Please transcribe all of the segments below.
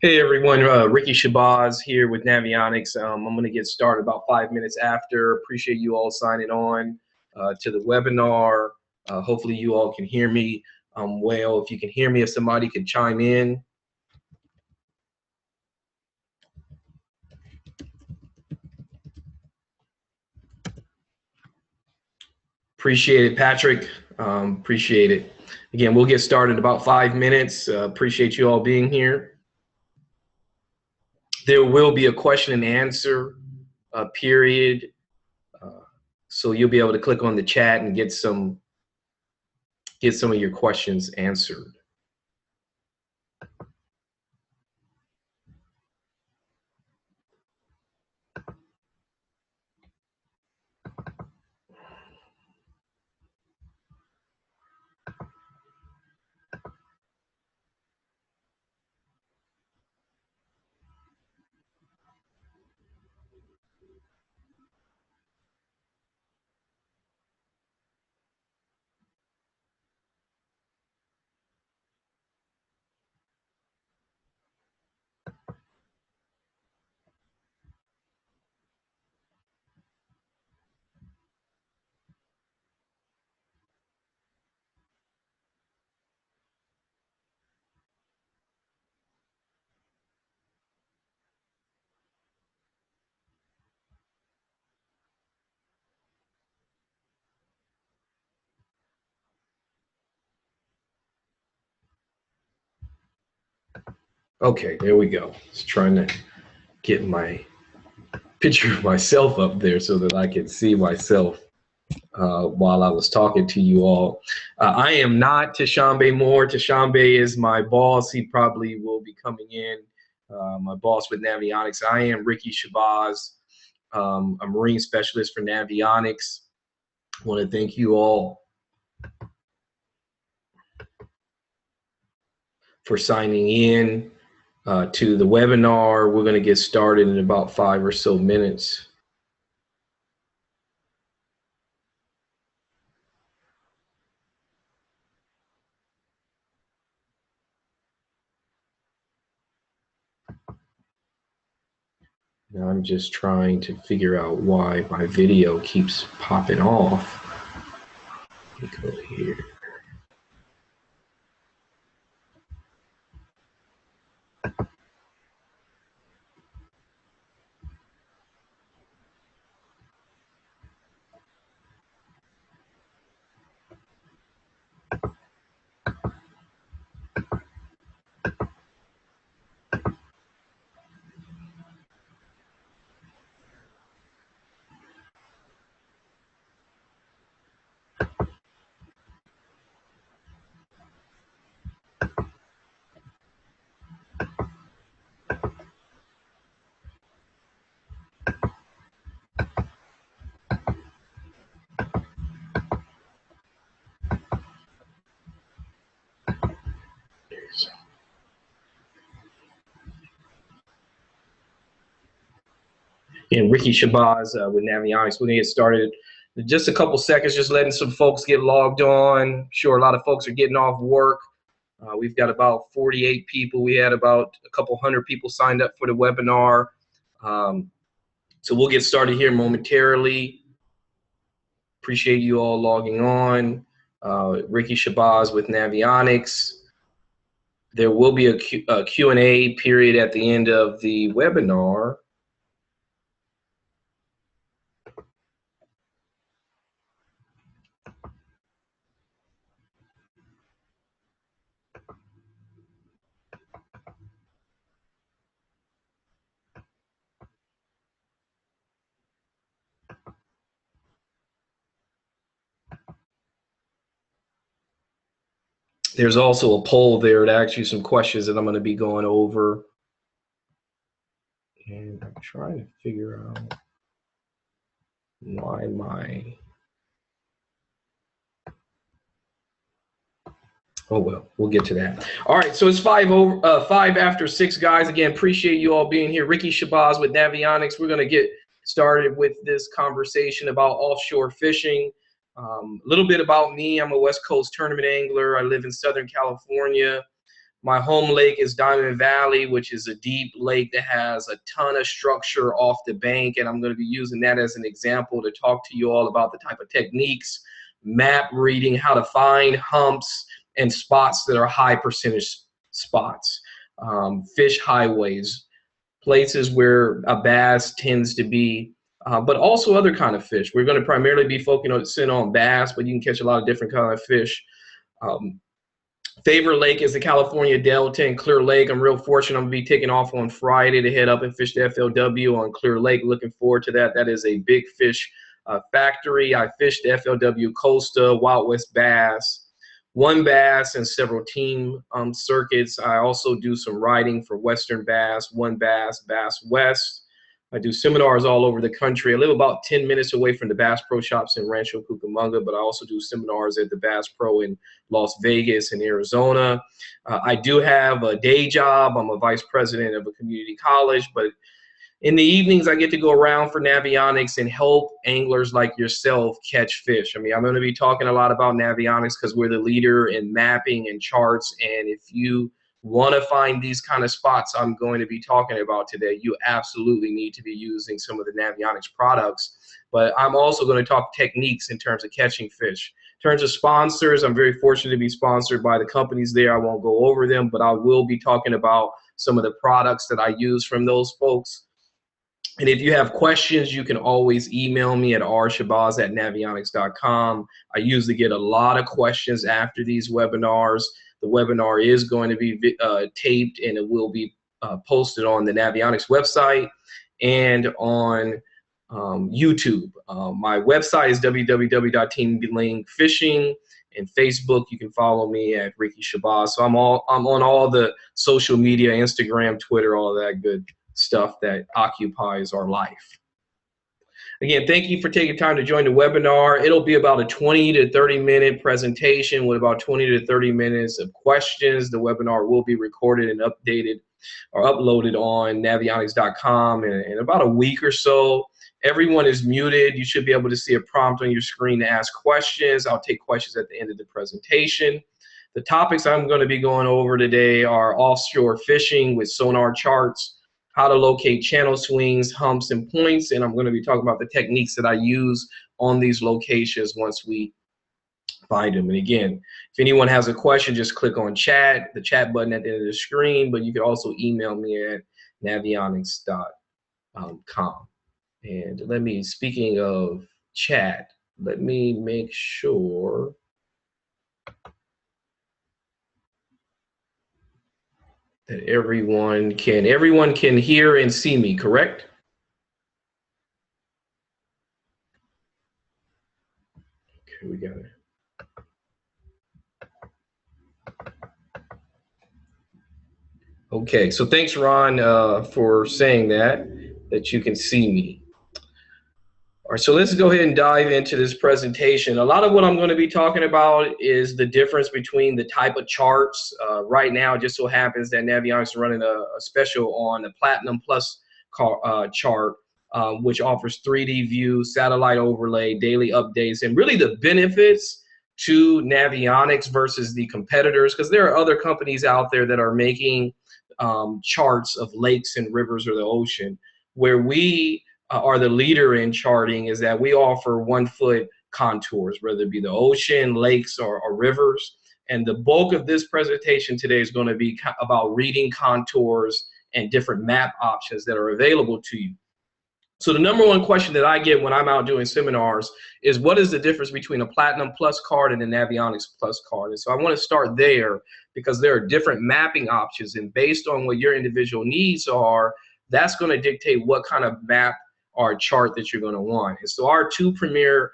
Hey everyone, Ricky Shabazz here with Navionics. I'm going to get started about 5 minutes after. Appreciate you all signing on to the webinar. Hopefully you all can hear me well. If you can hear me, if somebody could chime in. Appreciate it, Patrick. Appreciate it. Again, we'll get started in about 5 minutes. Appreciate you all being here. There will be a question and answer period. So you'll be able to click on the chat and get some of your questions answered. Okay, there we go. Just trying to get my picture of myself up there so that I can see myself while I was talking to you all. I am not Tashambe Moore. Tashambe is my boss. He probably will be coming in. My boss with Navionics. I am Ricky Shabazz, a marine specialist for Navionics. I want to thank you all for signing in to the webinar. We're going to get started in about 5 or so minutes. Now I'm just trying to figure out why my video keeps popping off. Let me go here. And Ricky Shabazz with Navionics. We're going to get started in just a couple seconds, just letting some folks get logged on. Sure, a lot of folks are getting off work. We've got about 48 people. We had about a couple hundred people signed up for the webinar. So we'll get started here momentarily. Appreciate you all logging on. Ricky Shabazz with Navionics. There will be a Q&A period at the end of the webinar. There's also a poll there to ask you some questions that I'm going to be going over. And I'm trying to figure out why my... Oh, well, we'll get to that. All right, so it's 5 after 6, guys. Again, appreciate you all being here. Ricky Shabazz with Navionics. We're going to get started with this conversation about offshore fishing. A little bit about me. I'm a West Coast tournament angler. I live in Southern California. My home lake is Diamond Valley, which is a deep lake that has a ton of structure off the bank. And I'm going to be using that as an example to talk to you all about the type of techniques, map reading, how to find humps and spots that are high percentage spots, fish highways, places where a bass tends to be, but also other kind of fish. We're going to primarily be focusing on bass, but you can catch a lot of different kind of fish. Favorite lake is the California Delta and Clear Lake. I'm real fortunate. I'm going to be taking off on Friday to head up and fish the FLW on Clear Lake. Looking forward to that. That is a big fish factory. I fished the FLW Costa, Wild West Bass, one bass, and several team circuits. I also do some riding for Western Bass, one bass, Bass West. I do seminars all over the country. I live about 10 minutes away from the Bass Pro shops in Rancho Cucamonga, but I also do seminars at the Bass Pro in Las Vegas and Arizona. I do have a day job. I'm a vice president of a community college, but in the evenings, I get to go around for Navionics and help anglers like yourself catch fish. I mean, I'm going to be talking a lot about Navionics because we're the leader in mapping and charts. And if you want to find these kind of spots I'm going to be talking about today, you absolutely need to be using some of the Navionics products. But I'm also going to talk techniques in terms of catching fish. In terms of sponsors, I'm very fortunate to be sponsored by the companies there. I won't go over them, but I will be talking about some of the products that I use from those folks. And if you have questions, you can always email me at rshabazz@navionics.com. I usually get a lot of questions after these webinars. The webinar is going to be taped, and it will be posted on the Navionics website and on YouTube. My website is www.teamblingfishing, and Facebook, you can follow me at Ricky Shabazz. So I'm on all the social media, Instagram, Twitter, all of that good stuff that occupies our life. Again, thank you for taking time to join the webinar. It'll be about a 20 to 30-minute presentation with about 20 to 30 minutes of questions. The webinar will be recorded and updated or uploaded on navionics.com in about a week or so. Everyone is muted. You should be able to see a prompt on your screen to ask questions. I'll take questions at the end of the presentation. The topics I'm going to be going over today are offshore fishing with SonarCharts, how to locate channel swings, humps, and points, and I'm going to be talking about the techniques that I use on these locations once we find them. And again, if anyone has a question, just click on chat, the chat button at the end of the screen, but you can also email me at navionics.com. And speaking of chat, let me make sure that everyone can hear and see me, correct? Okay, we got it. Okay, so thanks, Ron, for saying that you can see me. All right, so let's go ahead and dive into this presentation. A lot of what I'm going to be talking about is the difference between the type of charts. Right now, it just so happens that Navionics is running a special on the Platinum Plus chart, which offers 3D view, satellite overlay, daily updates, and really the benefits to Navionics versus the competitors, because there are other companies out there that are making charts of lakes and rivers or the ocean. Where we are the leader in charting is that we offer 1 foot contours, whether it be the ocean, lakes, or rivers. And the bulk of this presentation today is going to be about reading contours and different map options that are available to you. So the number one question that I get when I'm out doing seminars is, what is the difference between a Platinum Plus card and a Navionics Plus card? And so I want to start there because there are different mapping options, and based on what your individual needs are, that's going to dictate what kind of map or chart that you're going to want. And so our two premier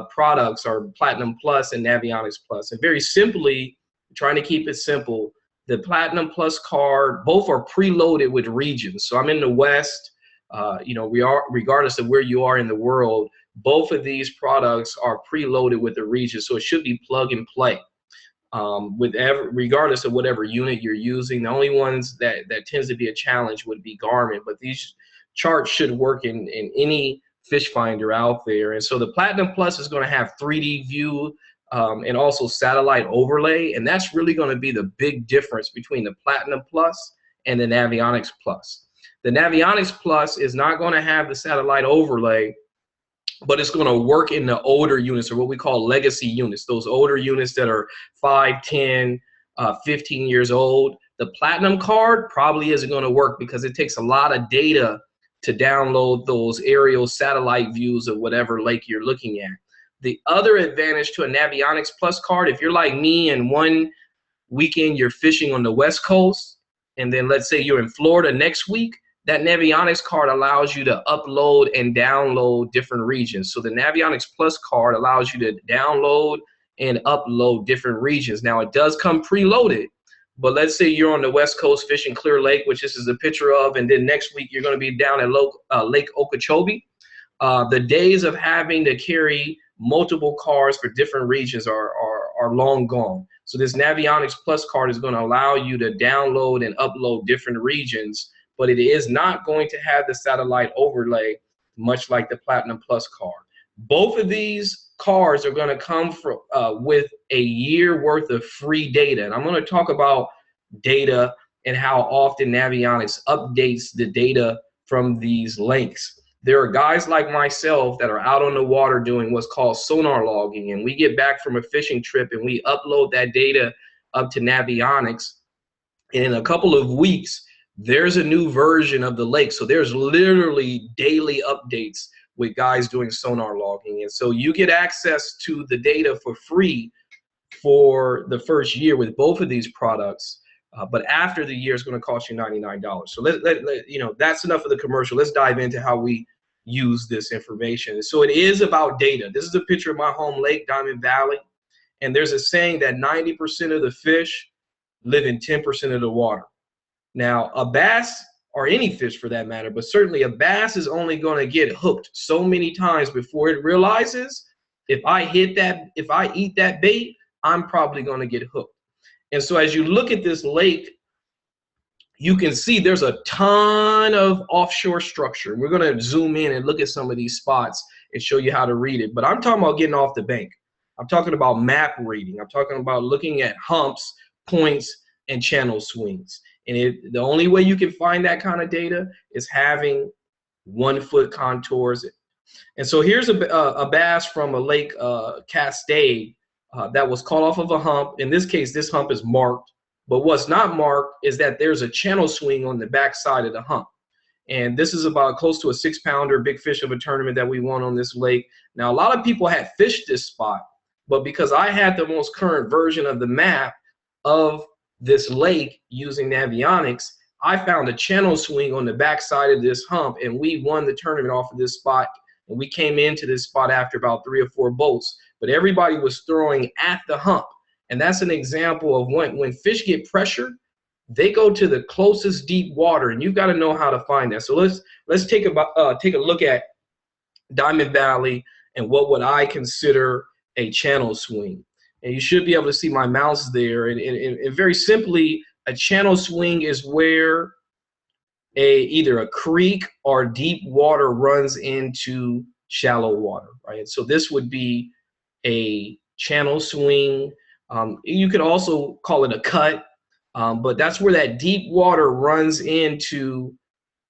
products are Platinum Plus and Navionics Plus. And very simply, trying to keep it simple, the Platinum Plus card, both are preloaded with regions. So I'm in the West, regardless of where you are in the world, both of these products are preloaded with the region. So it should be plug and play. Regardless of whatever unit you're using. The only ones that tends to be a challenge would be Garmin, but these charts should work in any fish finder out there. And so the Platinum Plus is going to have 3D view and also satellite overlay. And that's really going to be the big difference between the Platinum Plus and the Navionics Plus. The Navionics Plus is not going to have the satellite overlay, but it's going to work in the older units, or what we call legacy units, those older units that are 5, 10, 15 years old. The Platinum card probably isn't going to work because it takes a lot of data to download those aerial satellite views of whatever lake you're looking at. The other advantage to a Navionics Plus card, if you're like me and one weekend you're fishing on the West Coast, and then let's say you're in Florida next week, that Navionics card allows you to upload and download different regions. So the Navionics Plus card allows you to download and upload different regions. Now it does come preloaded, but let's say you're on the West Coast fishing Clear Lake, which this is a picture of, and then next week you're going to be down at Lake Okeechobee. The days of having to carry multiple cards for different regions are long gone. So this Navionics Plus card is going to allow you to download and upload different regions, but it is not going to have the satellite overlay, much like the Platinum Plus card. Both of these cards are going to come from, with a year worth of free data. And I'm going to talk about data and how often Navionics updates the data from these links. There are guys like myself that are out on the water doing what's called sonar logging, and we get back from a fishing trip and we upload that data up to Navionics, and in a couple of weeks there's a new version of the lake. So there's literally daily updates with guys doing sonar logging, and so you get access to the data for free for the first year with both of these products. But after the year, it's going to cost you $99. So that's enough of the commercial. Let's dive into how we use this information. So it is about data. This is a picture of my home lake, Diamond Valley, and there's a saying that 90% of the fish live in 10% of the water. Now, a bass, or any fish for that matter, but certainly a bass, is only going to get hooked so many times before it realizes, if I eat that bait, I'm probably going to get hooked. And so as you look at this lake, you can see there's a ton of offshore structure. We're going to zoom in and look at some of these spots and show you how to read it. But I'm talking about getting off the bank. I'm talking about map reading. I'm talking about looking at humps, points, and channel swings. And the only way you can find that kind of data is having 1 foot contours. And so here's a bass from a lake, Cascade, that was caught off of a hump. In this case, this hump is marked, but what's not marked is that there's a channel swing on the back side of the hump. And this is about close to a 6-pounder, big fish of a tournament that we won on this lake. Now, a lot of people had fished this spot, but because I had the most current version of the map of this lake using Navionics, I found a channel swing on the back side of this hump, and we won the tournament off of this spot. And we came into this spot after about 3 or 4 boats, but everybody was throwing at the hump. And that's an example of when fish get pressure, they go to the closest deep water, and you've got to know how to find that. So let's take a look at Diamond Valley and what would I consider a channel swing. And you should be able to see my mouse there. And very simply, a channel swing is where either a creek or deep water runs into shallow water, right? So this would be a channel swing. You could also call it a cut, but that's where that deep water runs into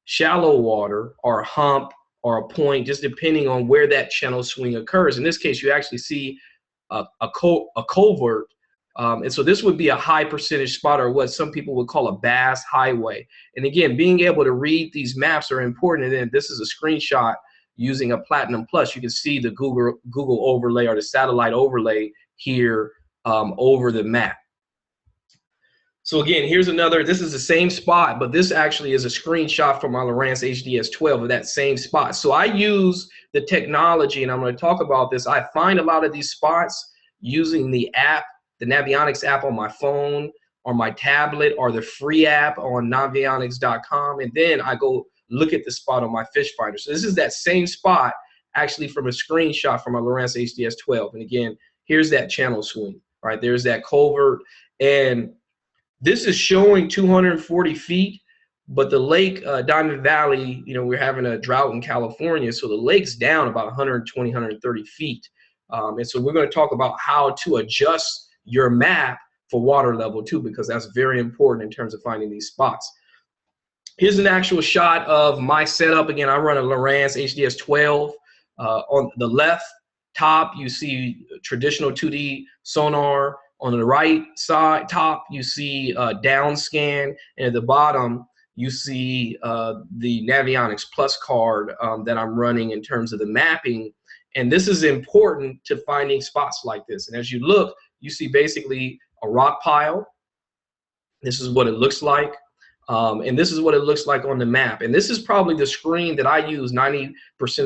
shallow water or a hump or a point, just depending on where that channel swing occurs. In this case, you actually see a culvert. And so this would be a high percentage spot, or what some people would call a bass highway. And again, being able to read these maps are important. And then this is a screenshot using a Platinum Plus. You can see the Google overlay or the satellite overlay here over the map. So again, here's another, this is the same spot, but this actually is a screenshot from my Lowrance HDS-12 of that same spot. So I use the technology, and I'm going to talk about this. I find a lot of these spots using the app, the Navionics app on my phone or my tablet, or the free app on navionics.com, and then I go look at the spot on my fish finder. So this is that same spot actually from a screenshot from my Lowrance HDS-12. And again, here's that channel swing, right? There's that culvert, and this is showing 240 feet, but the lake, Diamond Valley, we're having a drought in California, so the lake's down about 120, 130 feet. And so we're going to talk about how to adjust your map for water level too, because that's very important in terms of finding these spots. Here's an actual shot of my setup. Again, I run a Lowrance HDS 12. On the left top, you see traditional 2D sonar. On the right side top, you see down scan, and at the bottom, you see the Navionics Plus card that I'm running in terms of the mapping. And this is important to finding spots like this. And as you look, you see basically a rock pile. This is what it looks like. And this is what it looks like on the map. And this is probably the screen that I use 90%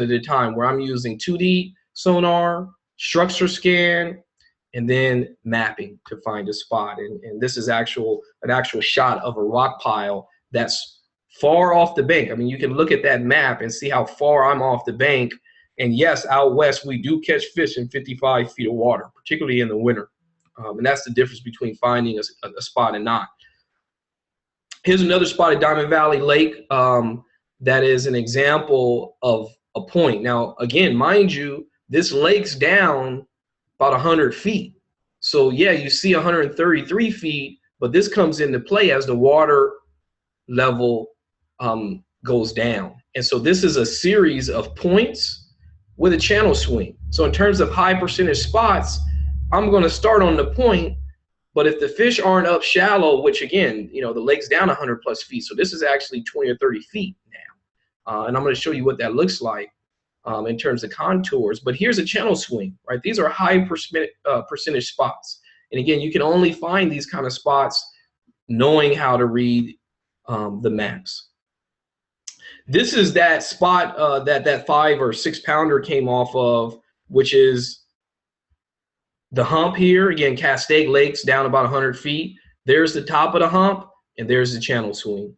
of the time, where I'm using 2D sonar, structure scan, and then mapping to find a spot. And this is an actual shot of a rock pile that's far off the bank. I mean, you can look at that map and see how far I'm off the bank. And yes, out west, we do catch fish in 55 feet of water, particularly in the winter. And that's the difference between finding a spot and not. Here's another spot at Diamond Valley Lake that is an example of a point. Now, again, mind you, this lake's down about 100 feet. So yeah, you see 133 feet, but this comes into play as the water level goes down. And so this is a series of points with a channel swing. So in terms of high percentage spots, I'm going to start on the point, but if the fish aren't up shallow, which again, you know, the lake's down 100 plus feet, so this is actually 20 or 30 feet now. And I'm going to show you what that looks like in terms of contours. But here's a channel swing, right? These are high percentage spots. And again, you can only find these kind of spots knowing how to read the maps. This is that spot that 5 or 6 pounder came off of, which is the hump here. Again, Castaic Lake's down about 100 feet. There's the top of the hump, and there's the channel swing.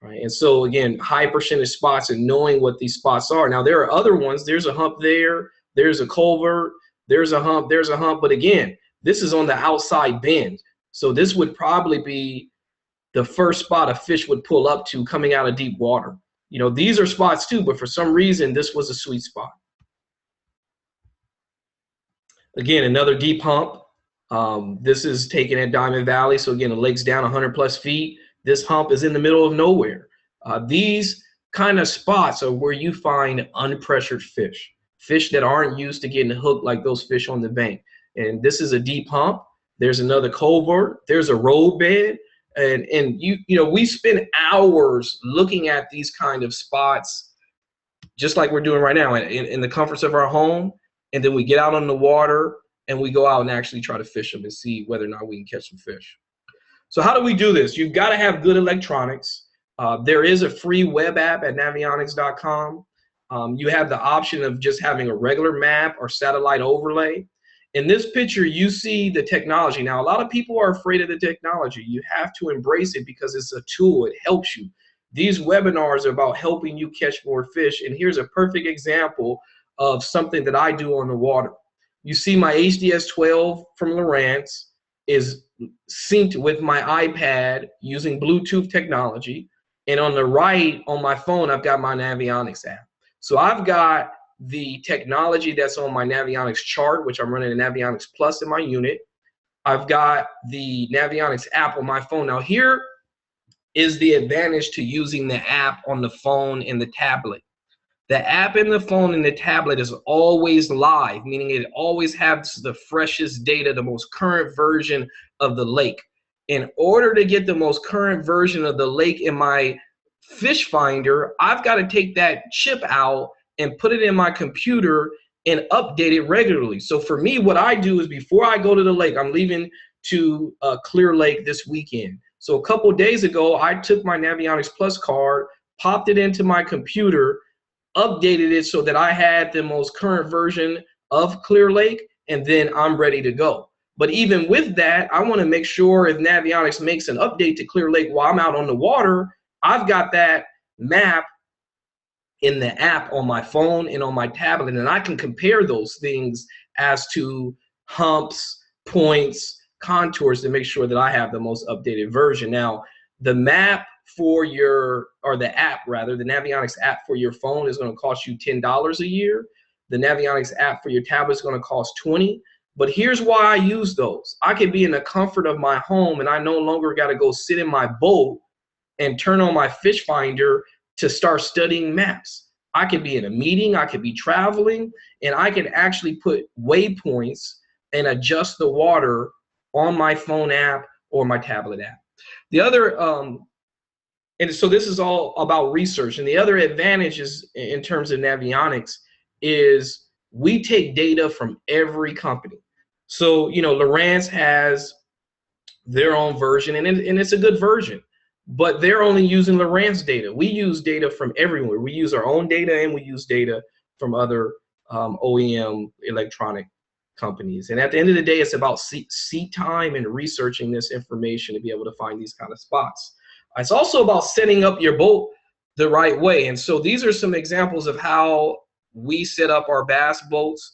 Right? And so again, high percentage spots and knowing what these spots are. Now there are other ones. There's a hump there. There's a culvert. There's a hump. There's a hump. But again, this is on the outside bend. So this would probably be the first spot a fish would pull up to coming out of deep water. You know, these are spots too, but for some reason, this was a sweet spot. Again, another deep hump. This is taken at Diamond Valley. So again, the lake's down 100 plus feet. This hump is in the middle of nowhere. These kind of spots are where you find unpressured fish, fish that aren't used to getting hooked like those fish on the bank. And this is a deep hump. There's another culvert. There's a road bed. And you know, we spend hours looking at these kind of spots, just like we're doing right now in the comforts of our home. And then we get out on the water and we go out and actually try to fish them and see whether or not we can catch some fish. So how do we do this? You've got to have good electronics. There is a free web app at Navionics.com. You have the option of just having a regular map or satellite overlay. In this picture, you see the technology. Now, a lot of people are afraid of the technology. You have to embrace it because it's a tool. It helps you. These webinars are about helping you catch more fish. And here's a perfect example of something that I do on the water. You see my HDS 12 from Lowrance is synced with my iPad using Bluetooth technology. And on the right, on my phone, I've got my Navionics app. So I've got the technology that's on my Navionics chart, which I'm running a Navionics Plus in my unit. I've got the Navionics app on my phone. Now here is the advantage to using the app on the phone and the tablet. The app in the phone and the tablet is always live, meaning it always has the freshest data, the most current version of the lake. In order to get the most current version of the lake in my fish finder, I've got to take that chip out and put it in my computer and update it regularly. So for me, what I do is before I go to the lake, I'm leaving to Clear Lake this weekend. So a couple days ago, I took my Navionics Plus card, popped it into my computer, updated it so that I had the most current version of Clear Lake, and then I'm ready to go. But even with that, I want to make sure if Navionics makes an update to Clear Lake while I'm out on the water, I've got that map in the app on my phone and on my tablet, and I can compare those things as to humps, points, contours to make sure that I have the most updated version. Now, the map for your, or the app rather, the Navionics app for your phone is going to cost you $10 a year. the Navionics app for your tablet is going to cost $20. But here's why I use those. I can be in the comfort of my home, and I no longer got to go sit in my boat and turn on my fish finder to start studying maps. I could be in a meeting, I could be traveling, and I can actually put waypoints and adjust the water on my phone app or my tablet app. The other, and so this is all about research. And the other advantage is, in terms of Navionics, is we take data from every company. So, you know, Lowrance has their own version, and it's a good version, but they're only using Lowrance data. We use data from everywhere. We use our own data, and we use data from other OEM electronic companies. And at the end of the day, it's about seat time and researching this information to be able to find these kind of spots. It's also about setting up your boat the right way. And so these are some examples of how we set up our bass boats.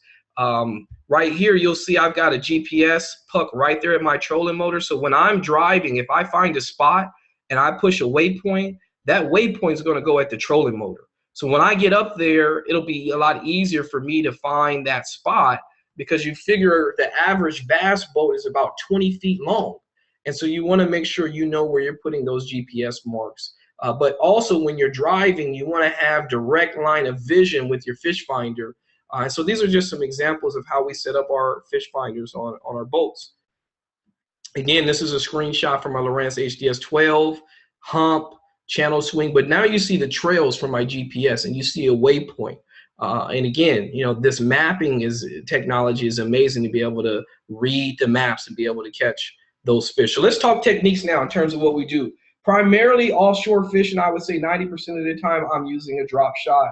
Right here, you'll see I've got a GPS puck right there at my trolling motor. So when I'm driving, if I find a spot and I push a waypoint, that waypoint is going to go at the trolling motor. So when I get up there, it'll be a lot easier for me to find that spot, because you figure the average bass boat is about 20 feet long. And so you want to make sure you know where you're putting those GPS marks. But also when you're driving, you want to have direct line of vision with your fish finder. So these are just some examples of how we set up our fish finders on our boats. Again, this is a screenshot from my Lowrance HDS-12, hump, channel swing, but now you see the trails from my GPS and you see a waypoint. And again, you know, this mapping technology is amazing to be able to read the maps and be able to catch those fish. So let's talk techniques now in terms of what we do. Primarily offshore fishing, I would say 90% of the time I'm using a drop shot.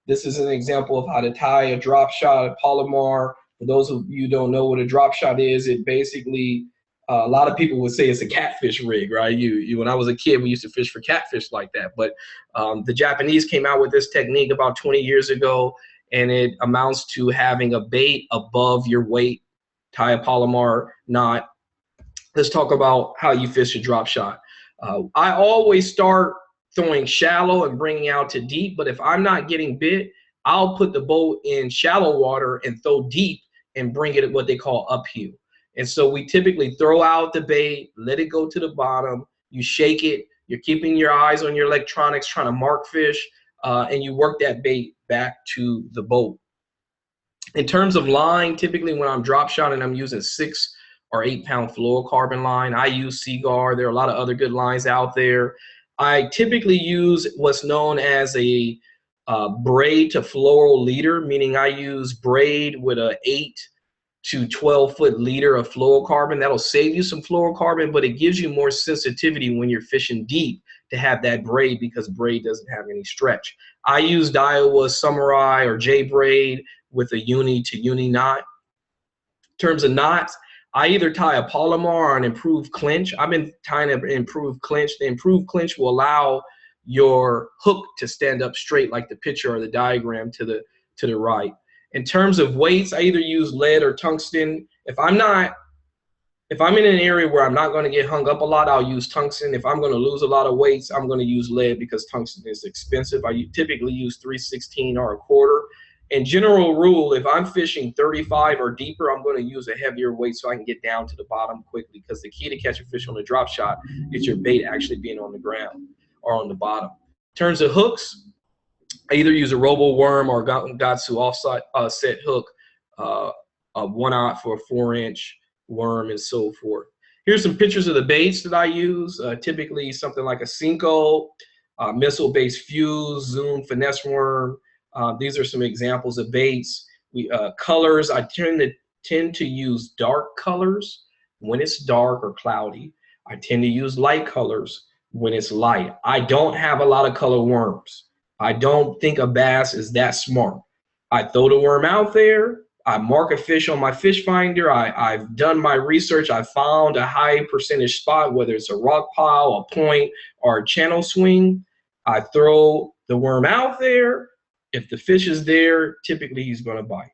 This is an example of how to tie a drop shot, a Palomar. For those of you who don't know what a drop shot is, it basically, a lot of people would say it's a catfish rig, right? When I was a kid, we used to fish for catfish like that. But the Japanese came out with this technique about 20 years ago, and it amounts to having a bait above your weight, tie a Palomar knot. Let's talk about how you fish a drop shot. I always start throwing shallow and bringing out to deep, but if I'm not getting bit, I'll put the boat in shallow water and throw deep and bring it at what they call uphill. And so we typically throw out the bait, let it go to the bottom, you shake it, you're keeping your eyes on your electronics, trying to mark fish, and you work that bait back to the boat. In terms of line, typically when I'm drop shotting, I'm using 6 or 8 pound fluorocarbon line. I use Seaguar. There are a lot of other good lines out there. I typically use what's known as a braid to fluoro leader, meaning I use braid with a 8 to 12 foot leader of fluorocarbon. That'll save you some fluorocarbon, but it gives you more sensitivity when you're fishing deep to have that braid, because braid doesn't have any stretch. I use Daiwa Samurai or J braid with a uni to uni knot. In terms of knots, I either tie a Palomar or an improved clinch. I've been tying an improved clinch. The improved clinch will allow your hook to stand up straight like the picture or the diagram to the right. In terms of weights, I either use lead or tungsten. If I'm in an area where I'm not going to get hung up a lot, I'll use tungsten. If I'm going to lose a lot of weights, I'm going to use lead because tungsten is expensive. I typically use 3/16 or a quarter. And general rule, if I'm fishing 35 or deeper, I'm going to use a heavier weight so I can get down to the bottom quickly, because the key to catch a fish on a drop shot is your bait actually being on the ground or on the bottom. In terms of hooks, I either use a Robo Worm or Gatsu offset set hook, a 1/0 for a 4-inch worm, and so forth. Here's some pictures of the baits that I use. Typically something like a Cinco, missile-based fuse, Zoom, finesse worm. These are some examples of baits. Colors, I tend to use dark colors when it's dark or cloudy. I tend to use light colors when it's light. I don't have a lot of color worms. I don't think a bass is that smart. I throw the worm out there. I mark a fish on my fish finder. I've done my research. I found a high percentage spot, whether it's a rock pile, a point, or a channel swing. I throw the worm out there. If the fish is there, typically he's going to bite.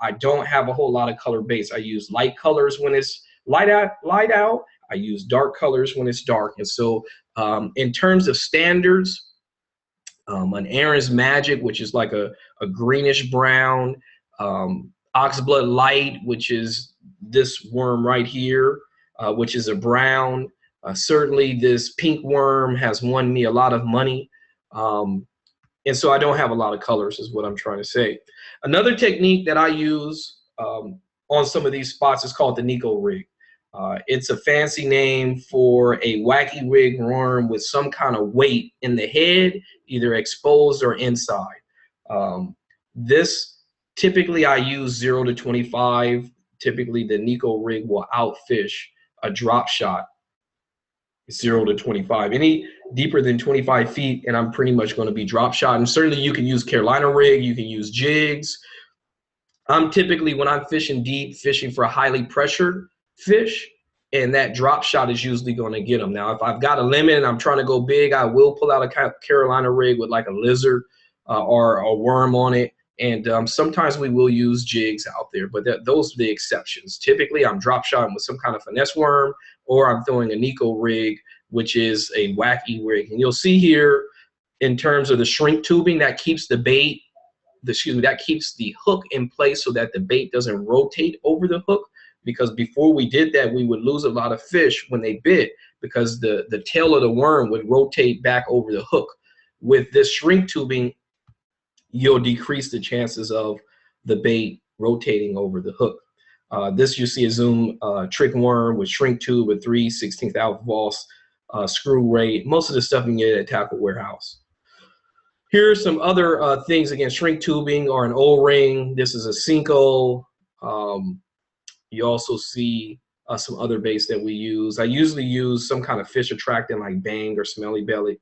I don't have a whole lot of color baits. I use light colors when it's light out. I use dark colors when it's dark. And so in terms of standards, an Aaron's Magic, which is like a greenish brown, Oxblood Light, which is this worm right here, which is a brown. Certainly this pink worm has won me a lot of money. And so I don't have a lot of colors is what I'm trying to say. Another technique that I use on some of these spots is called the Nico rig. It's a fancy name for a wacky rig worm with some kind of weight in the head, either exposed or inside. This typically I use 0 to 25. Typically the Nico rig will outfish a drop shot 0 to 25. Any deeper than 25 feet and I'm pretty much going to be drop shot. And certainly you can use Carolina rig, you can use jigs. I'm typically, when I'm fishing deep, fishing for a highly pressured fish, and that drop shot is usually going to get them. Now, if I've got a limit and I'm trying to go big, I will pull out a Carolina rig with like a lizard or a worm on it. And sometimes we will use jigs out there, but those are the exceptions. Typically, I'm drop shotting with some kind of finesse worm, or I'm throwing a Nico rig, which is a wacky rig. And you'll see here, in terms of the shrink tubing, that keeps the bait, that keeps the hook in place so that the bait doesn't rotate over the hook. Because before we did that, we would lose a lot of fish when they bit because the tail of the worm would rotate back over the hook. With this shrink tubing, you'll decrease the chances of the bait rotating over the hook. This you see a Zoom trick worm with shrink tube with 3/16 alpha Voss screw rate. Most of the stuff you can get at Tackle Warehouse. Here are some other things, again, shrink tubing or an O-ring. This is a Cinco. You also see some other baits that we use. I usually use some kind of fish attractant like Bang or Smelly Jelly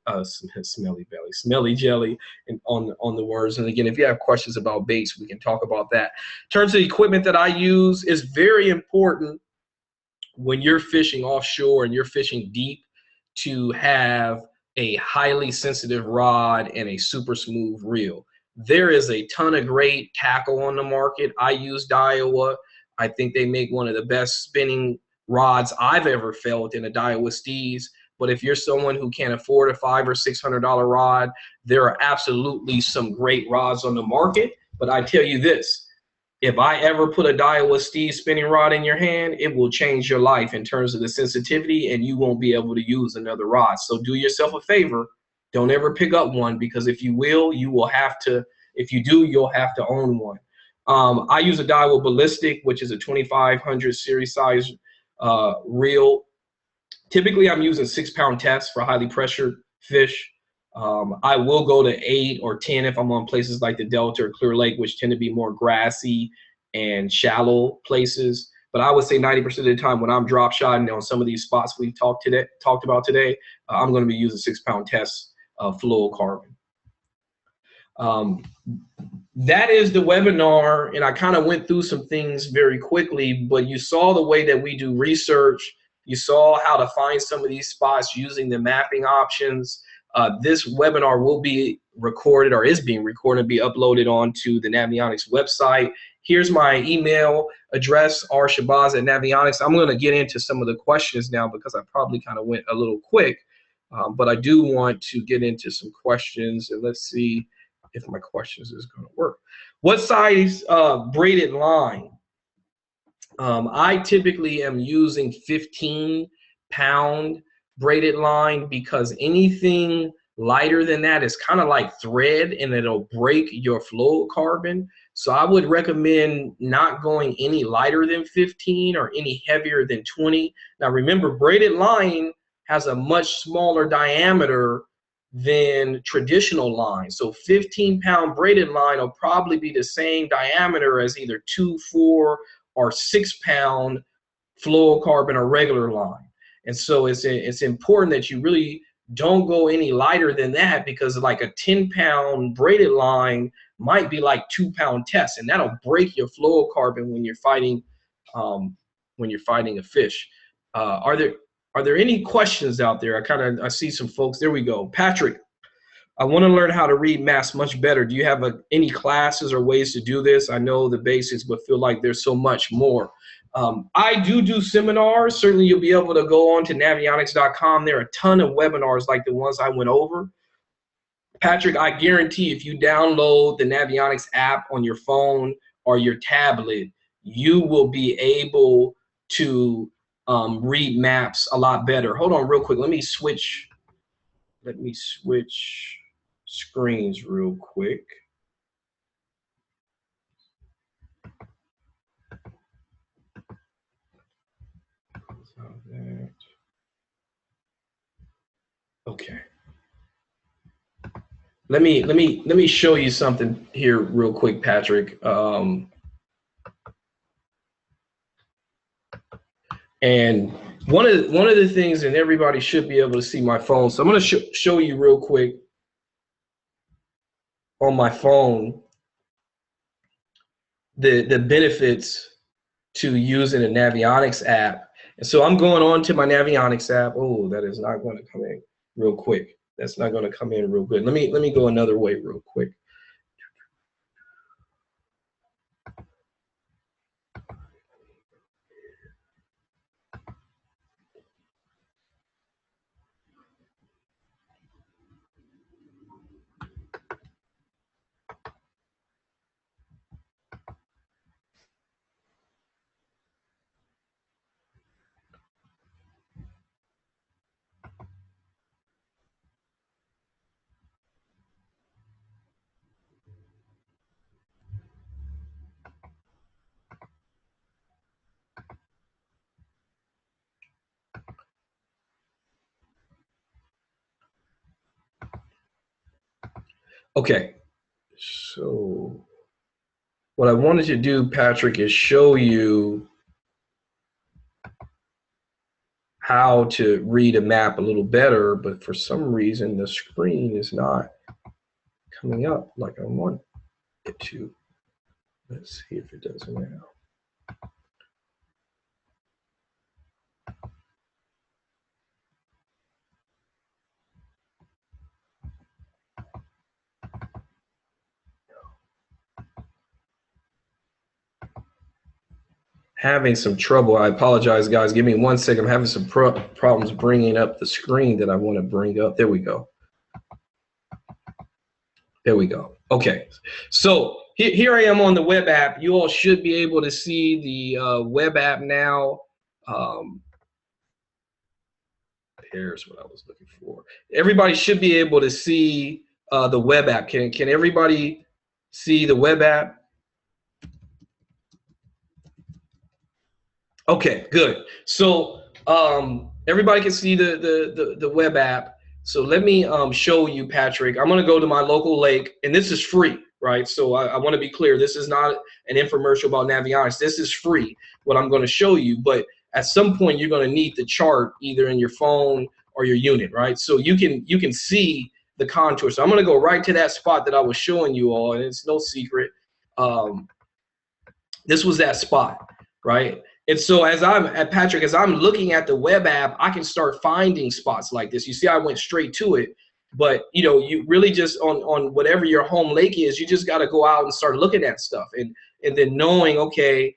and on the words. And again, if you have questions about baits, we can talk about that. In terms of the equipment that I use, is very important when you're fishing offshore and you're fishing deep to have a highly sensitive rod and a super smooth reel. There is a ton of great tackle on the market. I use Daiwa. I think they make one of the best spinning rods I've ever felt in a Daiwa Steez. But if you're someone who can't afford a $500 or $600 rod, there are absolutely some great rods on the market. But I tell you this, if I ever put a Daiwa Steez spinning rod in your hand, it will change your life in terms of the sensitivity, and you won't be able to use another rod. So do yourself a favor. Don't ever pick up one, because if you will, you will have to, if you do, you'll have to own one. I use a Daiwa Ballistic, which is a 2500 series size reel. Typically, I'm using 6-pound tests for highly pressured fish. I will go to 8 or 10 if I'm on places like the Delta or Clear Lake, which tend to be more grassy and shallow places. But I would say 90% of the time when I'm drop shotting on some of these spots we've talked about today, I'm going to be using 6-pound tests of fluorocarbon. That is the webinar, and I kind of went through some things very quickly, but you saw the way that we do research. You saw how to find some of these spots using the mapping options. This webinar will be recorded, or is being recorded, and be uploaded onto the Navionics website. Here's my email address, rshabazz@Navionics. I'm going to get into some of the questions now because I probably kind of went a little quick, but I do want to get into some questions, and let's see if my questions is going to work. What size braided line? I typically am using 15-pound braided line, because anything lighter than that is kind of like thread and it'll break your fluorocarbon. So I would recommend not going any lighter than 15 or any heavier than 20. Now remember, braided line has a much smaller diameter than traditional line. So 15-pound braided line will probably be the same diameter as either 2, 4, or 6-pound fluorocarbon or regular line. And so it's important that you really don't go any lighter than that, because like a 10-pound braided line might be like 2-pound test, and that'll break your fluorocarbon when you're fighting a fish. Are there any questions out there? I see some folks. There we go. Patrick, I want to learn how to read maps much better. Do you have any classes or ways to do this? I know the basics, but feel like there's so much more. I do seminars. Certainly you'll be able to go on to navionics.com. There are a ton of webinars like the ones I went over. Patrick, I guarantee if you download the Navionics app on your phone or your tablet, you will be able to read maps a lot better. Hold on real quick. Let me switch screens real quick. Okay. Let me show you something here real quick, Patrick. And one of the things, and everybody should be able to see my phone. So I'm going to show you real quick on my phone the benefits to using a Navionics app. And so I'm going on to my Navionics app. Oh, that is not going to come in real quick. That's not going to come in real good. Let me go another way real quick. Okay, so what I wanted to do, Patrick, is show you how to read a map a little better, but for some reason the screen is not coming up like I want it to. Let's see if it does now. Having some trouble. I apologize, guys. Give me 1 second. I'm having some problems bringing up the screen that I want to bring up. There we go. There we go. Okay. So here I am on the web app. You all should be able to see the web app now. Here's what I was looking for. Everybody should be able to see the web app. Can everybody see the web app? Okay, good. So everybody can see the web app. So let me show you, Patrick. I'm going to go to my local lake, and this is free, right? So I want to be clear. This is not an infomercial about Navionics. This is free, what I'm going to show you. But at some point, you're going to need the chart either in your phone or your unit, right? So you can see the contour. So I'm going to go right to that spot that I was showing you all, and it's no secret. This was that spot, right? And so as I'm looking at the web app, I can start finding spots like this. You see, I went straight to it, but you know, you really just on whatever your home lake is, you just got to go out and start looking at stuff and then knowing, okay,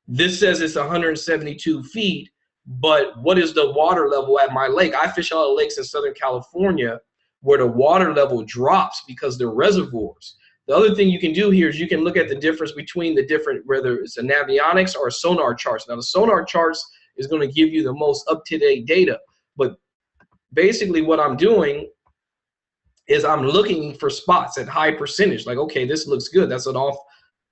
this says it's 172 feet, but what is the water level at my lake? I fish a lot of lakes in Southern California where the water level drops because they're reservoirs. The other thing you can do here is you can look at the difference between the different, whether it's a Navionics or a SonarCharts. Now the SonarCharts is going to give you the most up-to-date data, but basically what I'm doing is I'm looking for spots at high percentage. Like, okay, this looks good. That's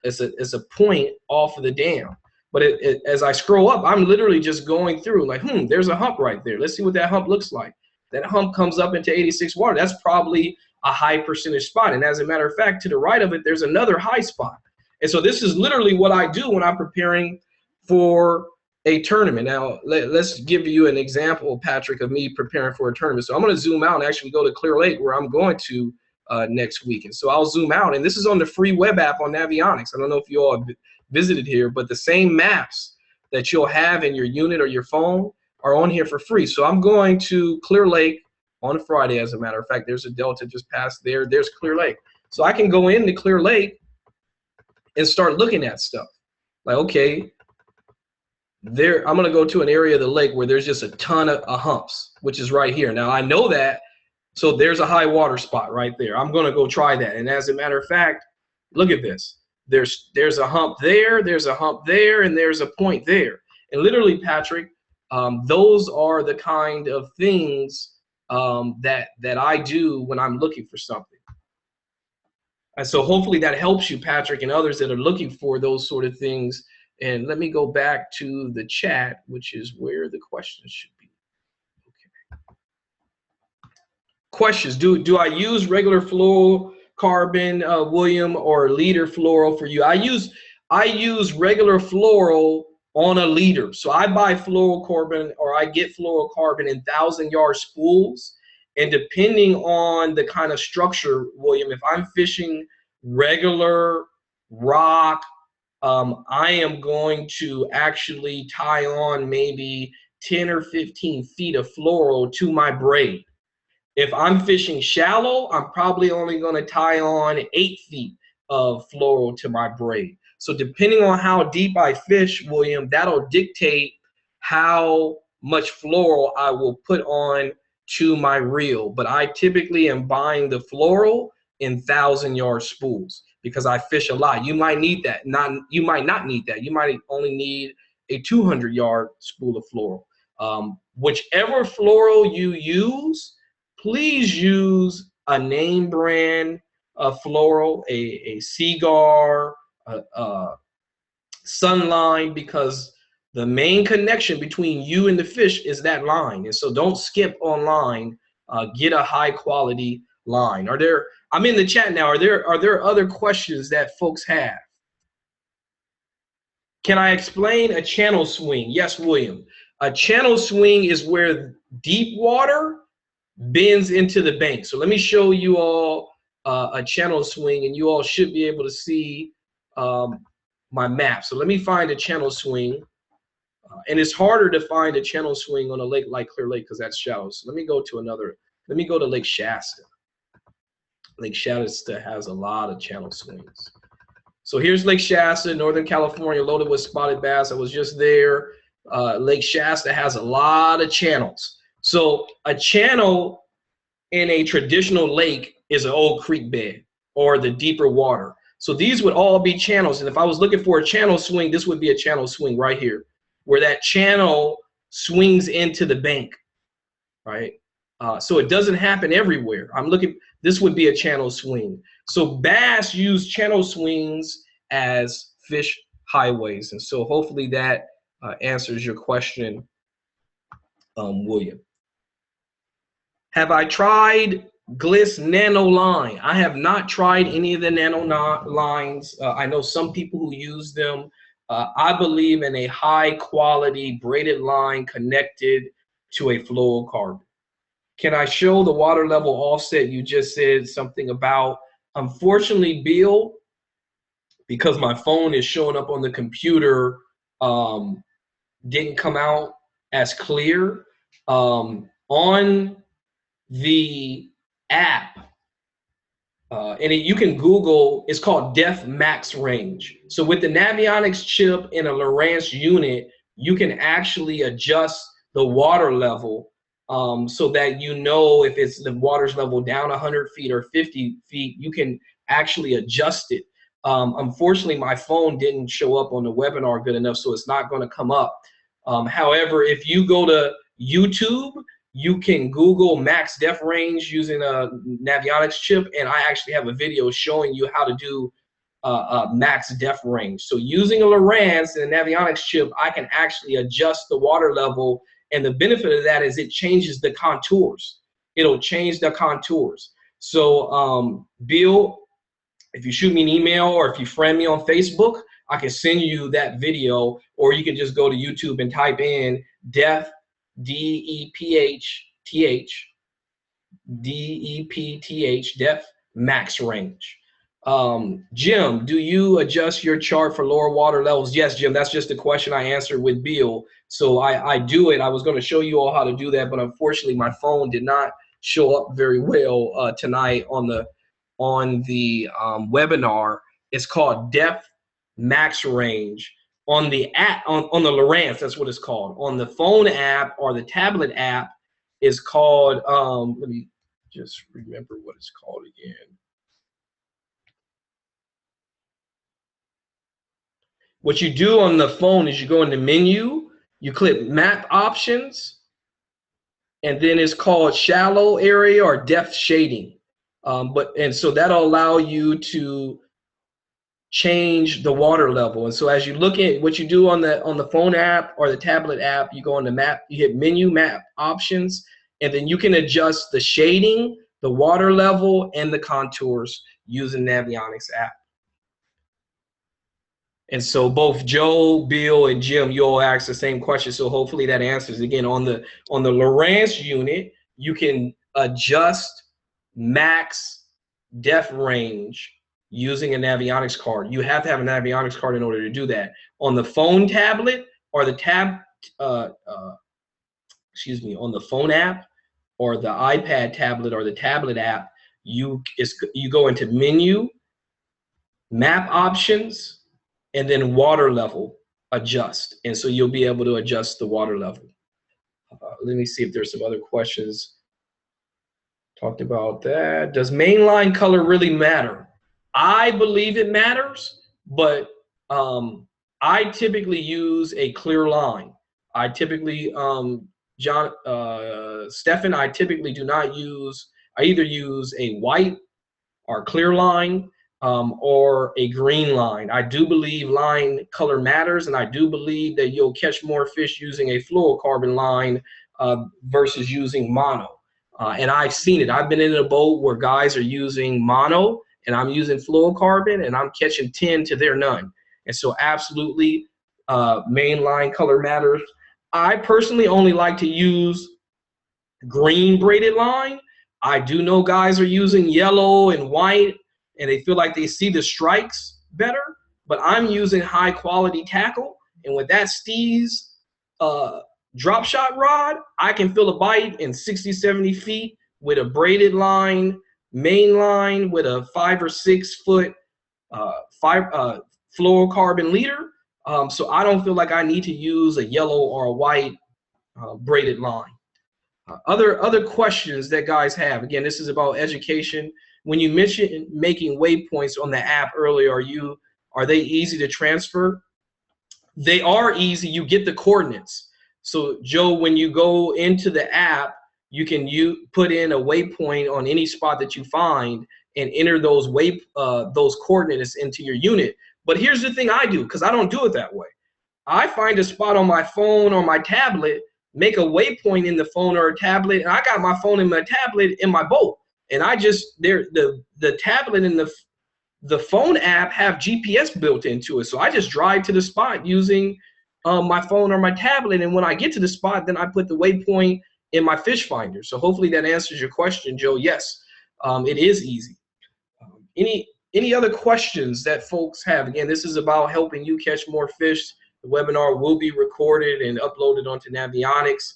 it's a point off of the dam. But as I scroll up, I'm literally just going through like, there's a hump right there. Let's see what that hump looks like. That hump comes up into 86 water. That's probably a high percentage spot. And as a matter of fact, to the right of it, there's another high spot. And so this is literally what I do when I'm preparing for a tournament. Now, let's give you an example, Patrick, of me preparing for a tournament. So I'm going to zoom out and actually go to Clear Lake, where I'm going to next week. And so I'll zoom out. And this is on the free web app on Navionics. I don't know if you all have visited here, but the same maps that you'll have in your unit or your phone are on here for free. So I'm going to Clear Lake on Friday. As a matter of fact, there's a delta just past there. There's Clear Lake. So I can go into Clear Lake and start looking at stuff. Like, okay, there, I'm going to go to an area of the lake where there's just a ton of humps, which is right here. Now I know that, So there's a high water spot right there. I'm going to go try that. And as a matter of fact, look at this. There's a hump there, there's a hump there, and there's a point there. And literally, Patrick, those are the kind of things that I do when I'm looking for something. And so hopefully that helps you, Patrick, and others that are looking for those sort of things. And let me go back to the chat, which is where the questions should be. Okay. Questions. Do I use regular fluorocarbon, William, or liter fluoro for you? I use regular fluoro on a liter. So I buy fluorocarbon, or I get fluorocarbon in 1,000-yard spools. And depending on the kind of structure, William, if I'm fishing regular rock, I am going to actually tie on maybe 10 or 15 feet of fluoro to my braid. If I'm fishing shallow, I'm probably only going to tie on 8 feet of fluoro to my braid. So depending on how deep I fish, William, that'll dictate how much fluoro I will put on to my reel. But I typically am buying the fluoro in 1,000-yard spools because I fish a lot. You might need that. You might not need that. You might only need a 200-yard spool of fluoro. Whichever fluoro you use, please use a name brand of fluoro, a Cigar, Sunline, because the main connection between you and the fish is that line. And so don't skip on line. Get a high quality line. I'm in the chat now. Are there other questions that folks have? Can I explain a channel swing? Yes, William. A channel swing is where deep water bends into the bank. So let me show you all a channel swing, and you all should be able to see my map. So let me find a channel swing. And it's harder to find a channel swing on a lake like Clear Lake because that's shallow. So let me go to Lake Shasta. Lake Shasta has a lot of channel swings. So here's Lake Shasta, Northern California, loaded with spotted bass. I was just there. Lake Shasta has a lot of channels. So a channel in a traditional lake is an old creek bed or the deeper water. So these would all be channels. And if I was looking for a channel swing, this would be a channel swing right here, where that channel swings into the bank, right? So it doesn't happen everywhere. This would be a channel swing. So bass use channel swings as fish highways. And so hopefully that answers your question, William. Have I tried Gliss Nano line? I have not tried any of the nano lines. I know some people who use them. I believe in a high quality braided line connected to a fluorocarbon. Can I show the water level offset you just said something about? Unfortunately, Bill, because my phone is showing up on the computer, didn't come out as clear. On the app, and you can Google, it's called Depth Max Range. So with the Navionics chip in a Lowrance unit, you can actually adjust the water level so that you know if it's the water's level down 100 feet or 50 feet, you can actually adjust it. Unfortunately, my phone didn't show up on the webinar good enough, so it's not going to come up. However, if you go to YouTube, you can Google max depth range using a Navionics chip, and I actually have a video showing you how to do max depth range. So using a Lowrance and a Navionics chip, I can actually adjust the water level, and the benefit of that is it changes the contours. It'll change the contours. So Bill, if you shoot me an email or if you friend me on Facebook, I can send you that video, or you can just go to YouTube and type in depth, D-E-P-H-T-H, D-E-P-T-H, depth max range. Jim, do you adjust your chart for lower water levels? Yes, Jim, that's just the question I answered with Bill. So I do it. I was going to show you all how to do that, but unfortunately my phone did not show up very well tonight on the webinar. It's called Depth Max Range. On the app, on the Lowrance, that's what it's called. On the phone app or the tablet app, is called, let me just remember what it's called again. What you do on the phone is you go in the menu, you click map options, and then it's called shallow area or depth shading. And so that'll allow you to change the water level. And so as you look at what you do on the phone app or the tablet app, you go on the map, you hit menu map options, and then you can adjust the shading, the water level, and the contours using Navionics app. And so both Joe, Bill, and Jim, you all asked the same question. So hopefully that answers. Again, on the Lowrance unit, you can adjust max depth range using a Navionics card. You have to have a Navionics card in order to do that. On the phone tablet or the on the phone app or the iPad tablet or the tablet app, you go into menu, map options, and then water level adjust. And so you'll be able to adjust the water level. Let me see if there's some other questions. Talked about that. Does mainline color really matter? I believe it matters, but I typically use a clear line. I typically, Stefan, I typically do not use, I either use a white or clear line or a green line. I do believe line color matters, and I do believe that you'll catch more fish using a fluorocarbon line versus using mono. And I've seen it. I've been in a boat where guys are using mono and I'm using fluorocarbon and I'm catching 10 to their none. And so absolutely mainline color matters. I personally only like to use green braided line. I do know guys are using yellow and white and they feel like they see the strikes better, but I'm using high quality tackle. And with that Steez drop shot rod, I can feel a bite in 60, 70 feet with a braided line, main line with a 5 or 6 foot fluorocarbon leader. So I don't feel like I need to use a yellow or a white braided line. Other questions that guys have. Again, this is about education. When you mentioned making waypoints on the app earlier, are they easy to transfer? They are easy. You get the coordinates. So Joe, when you go into the app, you can put in a waypoint on any spot that you find and enter those coordinates into your unit. But here's the thing I do, because I don't do it that way. I find a spot on my phone or my tablet, make a waypoint in the phone or a tablet, and I got my phone and my tablet in my boat. And I just, the tablet and the phone app have GPS built into it. So I just drive to the spot using my phone or my tablet. And when I get to the spot, then I put the waypoint in my fish finder. So hopefully that answers your question, Joe. Yes, it is easy. Any other questions that folks have? Again, this is about helping you catch more fish. The webinar will be recorded and uploaded onto Navionics.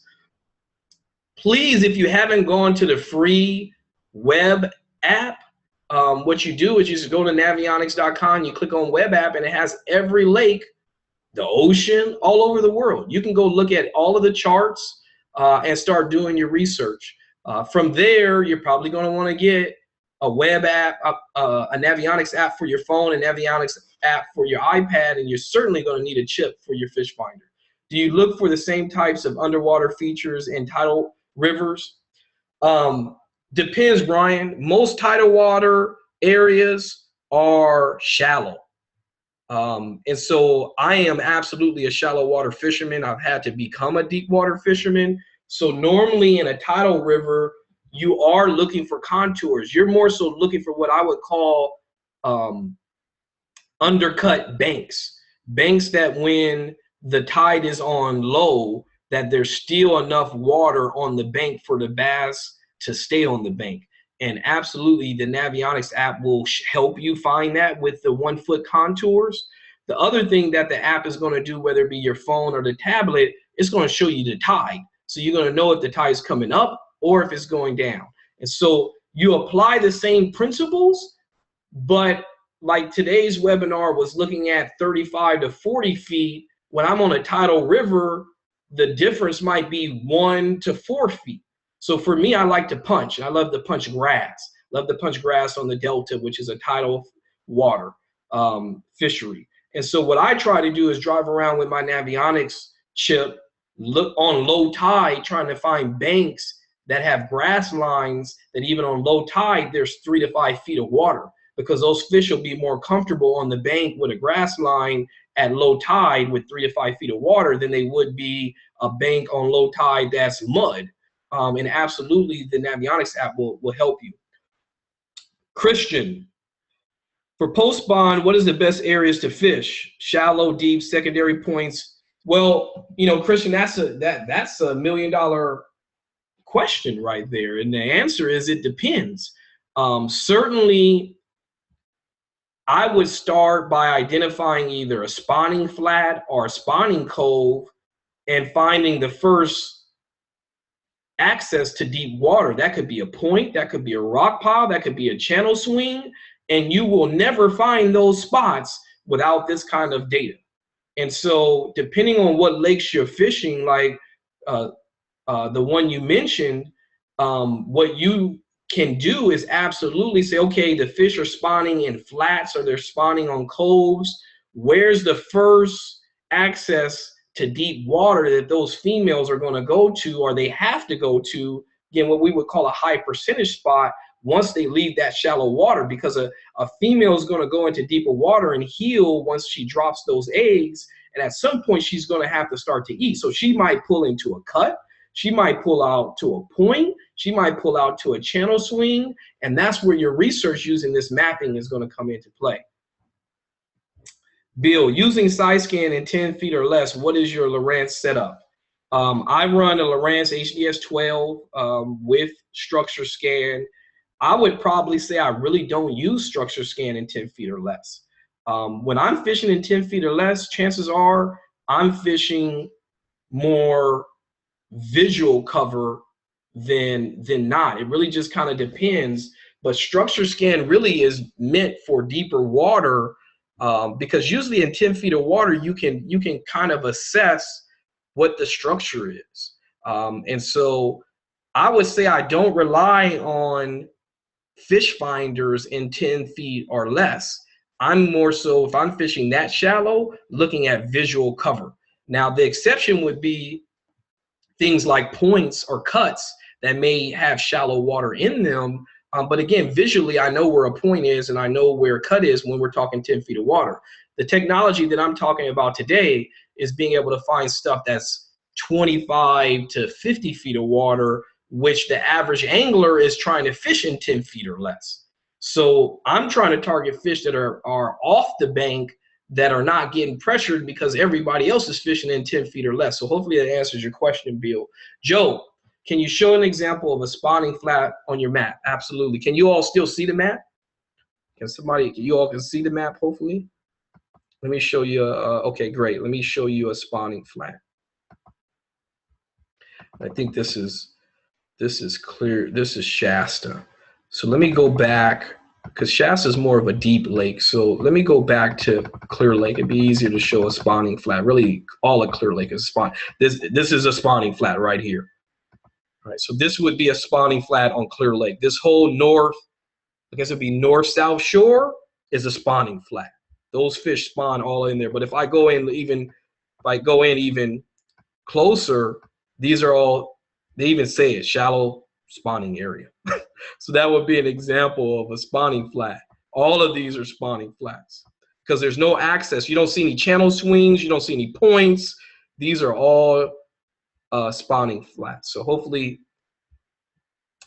Please, if you haven't gone to the free web app, what you do is you just go to navionics.com, you click on web app, and it has every lake, the ocean, all over the world. You can go look at all of the charts and start doing your research. From there, you're probably going to want to get a web app, a Navionics app for your phone, a Navionics app for your iPad, and you're certainly going to need a chip for your fish finder. Do you look for the same types of underwater features in tidal rivers? Depends, Brian. Most tidal water areas are shallow. And so I am absolutely a shallow water fisherman. I've had to become a deep water fisherman. So normally in a tidal river, you are looking for contours. You're more so looking for what I would call undercut banks. Banks that when the tide is on low, that there's still enough water on the bank for the bass to stay on the bank. And absolutely, the Navionics app will help you find that with the 1 foot contours. The other thing that the app is going to do, whether it be your phone or the tablet, it's going to show you the tide. So you're going to know if the tide is coming up or if it's going down. And so you apply the same principles, but like today's webinar was looking at 35 to 40 feet. When I'm on a tidal river, the difference might be 1 to 4 feet. So for me, I like to punch. I love to punch grass. Love to punch grass on the delta, which is a tidal water fishery. And so what I try to do is drive around with my Navionics chip, look on low tide, trying to find banks that have grass lines that even on low tide, there's 3 to 5 feet of water, because those fish will be more comfortable on the bank with a grass line at low tide with 3 to 5 feet of water than they would be a bank on low tide that's mud. And absolutely, the Navionics app will help you. Christian, for post-spawn, what is the best areas to fish? Shallow, deep, secondary points? Well, you know, Christian, that's a $1 million question right there. And the answer is it depends. Certainly, I would start by identifying either a spawning flat or a spawning cove and finding the first access to deep water. That could be a point, that could be a rock pile, that could be a channel swing, and you will never find those spots without this kind of data. And so depending on what lakes you're fishing, like the one you mentioned, what you can do is absolutely say, okay, the fish are spawning in flats or they're spawning on coves. Where's the first access to deep water that those females are going to go to, or they have to go to, again, what we would call a high percentage spot once they leave that shallow water, because a female is going to go into deeper water and heal once she drops those eggs. And at some point, she's going to have to start to eat. So she might pull into a cut. She might pull out to a point. She might pull out to a channel swing. And that's where your research using this mapping is going to come into play. Bill, using side scan in 10 feet or less, what is your Lowrance setup? I run a Lowrance HDS 12 with structure scan. I would probably say I really don't use structure scan in 10 feet or less. When I'm fishing in 10 feet or less, chances are I'm fishing more visual cover than not. It really just kind of depends. But structure scan really is meant for deeper water, because usually in 10 feet of water, you can kind of assess what the structure is. And so I would say I don't rely on fish finders in 10 feet or less. I'm more so, if I'm fishing that shallow, looking at visual cover. Now, the exception would be things like points or cuts that may have shallow water in them. But again, visually, I know where a point is and I know where a cut is when we're talking 10 feet of water. The technology that I'm talking about today is being able to find stuff that's 25 to 50 feet of water, which the average angler is trying to fish in 10 feet or less. So I'm trying to target fish that are off the bank, that are not getting pressured because everybody else is fishing in 10 feet or less. So hopefully that answers your question, Bill. Joe, can you show an example of a spawning flat on your map? Absolutely. Can you all still see the map? You all can see the map, hopefully? Let me show you, okay, great. Let me show you a spawning flat. I think this is clear. This is Shasta. So let me go back, because Shasta is more of a deep lake. So let me go back to Clear Lake. It'd be easier to show a spawning flat. Really, all of Clear Lake is spawn. This is a spawning flat right here. All right, so this would be a spawning flat on Clear Lake. This whole north, I guess it'd be north-south shore, is a spawning flat. Those fish spawn all in there. But if I go in even closer, these are all, they even say it, shallow spawning area. So that would be an example of a spawning flat. All of these are spawning flats because there's no access. You don't see any channel swings. You don't see any points. These are all spawning flats. So hopefully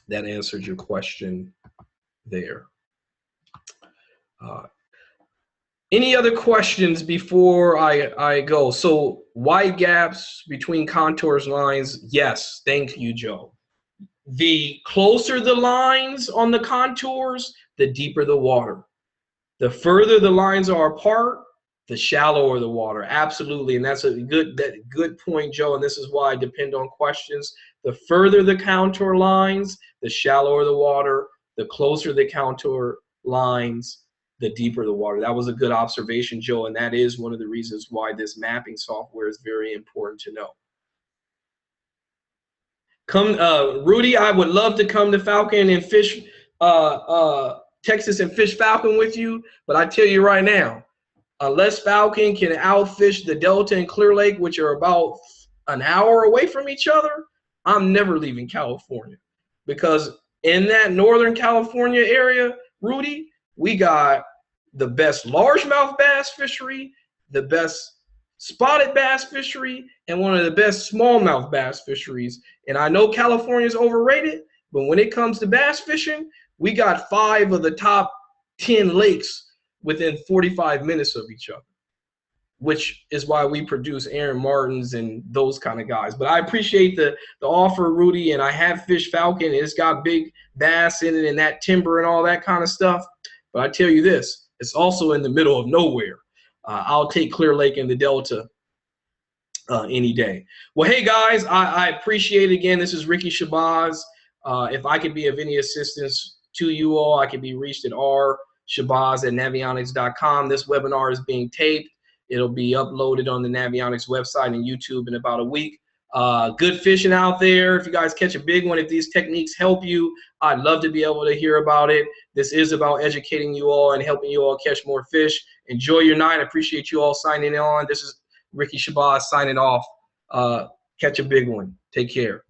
that answered your question there. Any other questions before I go? So wide gaps between contours lines. Yes, thank you, Joe. The closer the lines on the contours, the deeper the water. The further the lines are apart, the shallower the water. Absolutely, and that's a good point, Joe, and this is why I depend on questions. The further the contour lines, the shallower the water. The closer the contour lines, the deeper the water. That was a good observation, Joe, and that is one of the reasons why this mapping software is very important to know. Come, Rudy, I would love to come to Falcon and fish, Texas and fish Falcon with you. But I tell you right now, unless Falcon can outfish the Delta and Clear Lake, which are about an hour away from each other, I'm never leaving California. Because in that Northern California area, Rudy, we got the best largemouth bass fishery, the best spotted bass fishery, and one of the best smallmouth bass fisheries. And I know California is overrated, but when it comes to bass fishing, we got 5 of the top 10 lakes within 45 minutes of each other, which is why we produce Aaron Martins and those kind of guys. But I appreciate the offer, Rudy, and I have fished Falcon. It's got big bass in it and that timber and all that kind of stuff. But I tell you this, it's also in the middle of nowhere. I'll take Clear Lake and the Delta any day. Well, hey, guys, I appreciate it again. This is Ricky Shabazz. If I could be of any assistance to you all, I can be reached at rshabazz@navionics.com. This webinar is being taped. It'll be uploaded on the Navionics website and YouTube in about a week. Good fishing out there. If you guys catch a big one, if these techniques help you, I'd love to be able to hear about it. This is about educating you all and helping you all catch more fish. Enjoy your night. I appreciate you all signing on. This is Ricky Shabazz signing off. Catch a big one. Take care.